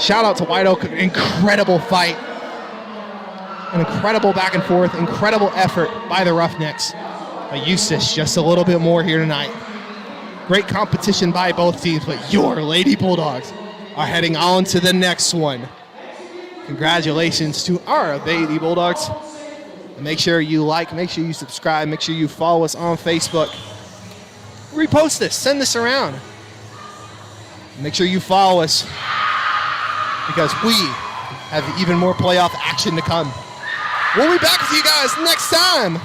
Shout out to White Oak, incredible fight. An incredible back and forth, incredible effort by the Roughnecks. But Eustace, just a little bit more here tonight. Great competition by both teams, but your Lady Bulldogs are heading on to the next one. Congratulations to our Lady Bulldogs. And make sure you like, make sure you subscribe, make sure you follow us on Facebook. Repost this, send this around. Make sure you follow us because we have even more playoff action to come. We'll be back with you guys next time.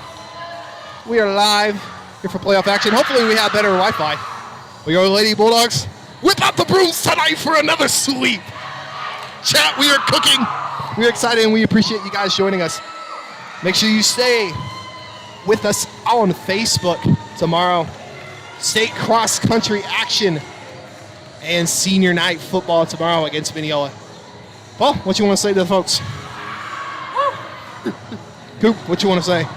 We are live here for playoff action. Hopefully we have better Wi-Fi. We are Lady Bulldogs. Whip out the brooms tonight for another sweep. Chat, we are cooking. We're excited and we appreciate you guys joining us. Make sure you stay with us on Facebook tomorrow. State cross-country action and senior night football tomorrow against Mineola. Paul, what you want to say to the folks? Coop, what you want to say?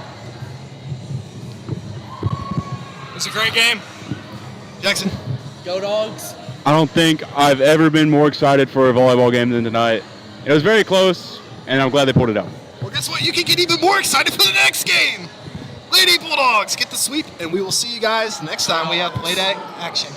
It's a great game. Jackson? Go Dogs. I don't think I've ever been more excited for a volleyball game than tonight. It was very close, and I'm glad they pulled it out. Well, guess what? You can get even more excited for the next game. Lady Bulldogs get the sweep, and we will see you guys next time we have play day action.